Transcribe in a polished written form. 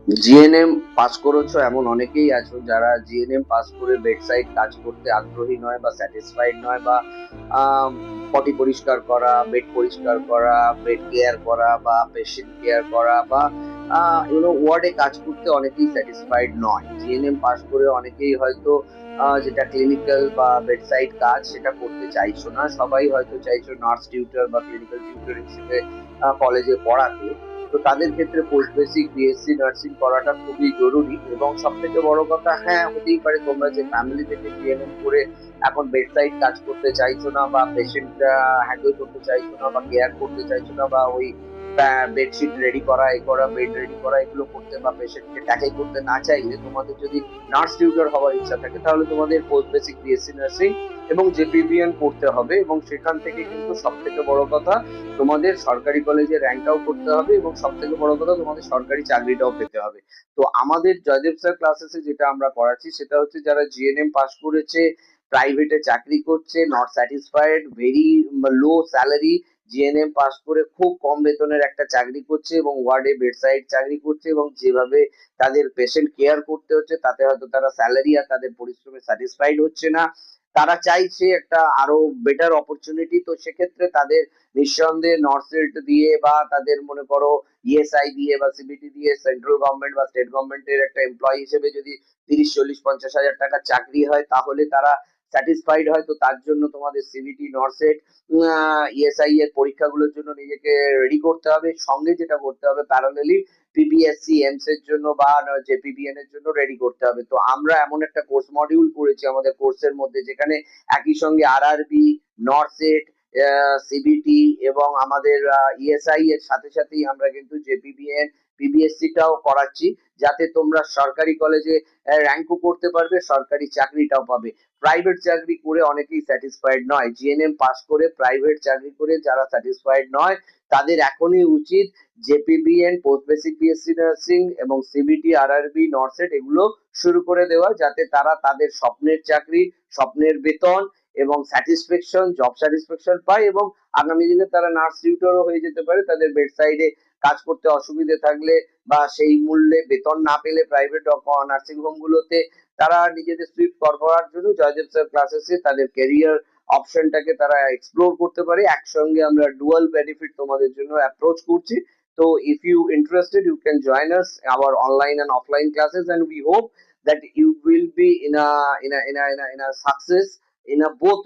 GNM pass করেছো এমন অনেকেই আছো যারা জিএনএম পাস করে বেড সাইড কাজ করতে আগ্রহী নয় বা স্যাটিসফাইড নয়, বা পটি পরিষ্কার করা, বেড পরিষ্কার করা, বেড কেয়ার করা বা পেশেন্ট কেয়ার করা বা ওয়ার্ডে কাজ করতে অনেকেই স্যাটিসফাইড নয়। জিএনএম পাস করে অনেকেই হয়তো যেটা ক্লিনিক্যাল বা বেড সাইড কাজ সেটা করতে চাইছো না, সবাই হয়তো চাইছো নার্স টিউটর বা ক্লিনিক্যাল টিউটর হিসেবে কলেজে পড়াতে। তো তাদের ক্ষেত্রে পোস্ট বেসিক বিএসসি নার্সিং করাটা খুবই জরুরি। এবং সব থেকে বড় কথা, হ্যাঁ হতেই পারে তোমরা যে ফ্যামিলি থেকে জিএনএম করে এখন বেড সাইড কাজ করতে চাইছো না বা পেশেন্ট হ্যান্ডেল করতে চাইছো না বা কেয়ার করতে চাইছো না, বা ওই বেডশিট রেডি করা, এ করা, বেড রেডি করা, এগুলো করতে বা পেশেন্টকে ট্যাকেল করতে না চাইলে, তোমাদের যদি নার্স টিউটর হওয়ার ইচ্ছা থাকে তাহলে তোমাদের পোস্ট বেসিক বিএসসি নার্সিং এবং জেপিবিএন পড়তে হবে। এবং সেখান থেকে কিন্তু সব থেকে বড় কথা, তোমাদের সরকারি কলেজে র্যাঙ্ক আউট করতে হবে এবং সব থেকে বড় কথা তোমাদের সরকারি চাকরিটাও পেতে হবে। তো আমাদের জয়দেব স্যার ক্লাসেসে যেটা আমরা পড়াচ্ছি সেটা হচ্ছে যারা জিএনএম পাস করেছে, প্রাইভেটে চাকরি করছে, not satisfied, very low salary, GNM pass করে খুব কম বেতনের একটা চাকরি করছে এবং ওয়ার্ডে বেডসাইড চাকরি করছে, এবং যেভাবে তাদের পেশেন্ট কেয়ার করতে হচ্ছে তাতে হয়তো তারা স্যালারি আর তাদের পরিশ্রমে স্যাটিসফাইড হচ্ছে না, তারা চাইছে একটা আরো বেটার অপরচুনিটি। তো সেক্ষেত্রে তাদের নিঃসন্দেহে নর্থ দিয়ে বা তাদের মনে করো ইএসআই দিয়ে বা সিবিটি দিয়ে সেন্ট্রাল গভর্নমেন্ট বা স্টেট গভর্নমেন্টের একটা এমপ্লয়ি হিসেবে যদি 30, 40, 50 হাজার টাকার চাকরি হয় তাহলে তারা স্যাটিসফাইড হয়। তো তার জন্য তোমাদের সিবিটি, নর্সেট, ইএসআই এর পরীক্ষাগুলোর জন্য নিজেকে রেডি করতে হবে। সঙ্গে যেটা করতে হবে, প্যারালালি পিপিএসসি এমস এর জন্য বা জেপিবিএন এর জন্য রেডি করতে হবে। তো আমরা এমন একটা কোর্স মডিউল করেছি আমাদের কোর্সের মধ্যে, যেখানে একই সঙ্গে আরআরবি, নর্সেট, সিবিটি এবং আমাদের ইএসআই এর সাথে সাথেই আমরা কিন্তু জেপিবিএন, পিবিএসসি-টাও করাচ্ছি, যাতে তোমরা সরকারি কলেজে র্যাঙ্কও করতে পারবে, সরকারি চাকরিটাও পাবে। প্রাইভেট চাকরি করে অনেকেই স্যাটিসফাইড নয়, জিএনএম পাস করে প্রাইভেট চাকরি করে যারা স্যাটিসফাইড নয় তাদের এখনই উচিত জেপিবিএন, পোস্ট বেসিক বিএসসি নার্সিং এবং সিবিটি, আরআরবি, নর্সেট এগুলো শুরু করে দেওয়া, যাতে তারা তাদের স্বপ্নের চাকরি, স্বপ্নের বেতন এবং স্যাটিসফ্যাকশন, জব স্যাটিসফ্যাকশন পায়, এবং আগামী দিনে তারা নার্স টিউটরও হয়ে যেতে পারে। তাদের বেড সাইডে কাজ করতে অসুবিধে থাকলে বা সেই মূল্যে বেতন না পেলে প্রাইভেট নার্সিং হোম গুলোতে, তারা নিজেদের সুইট করার জন্য জয়দেব স্যার ক্লাসেসে তাদের ক্যারিয়ার অপশনটাকে তারা এক্সপ্লোর করতে পারে। একসঙ্গে আমরা ডুয়াল বেনিফিট তোমাদের জন্য অ্যাপ্রোচ করছি। তো if you interested, you can join us our online and offline classes, and we hope that you will be in a success in a both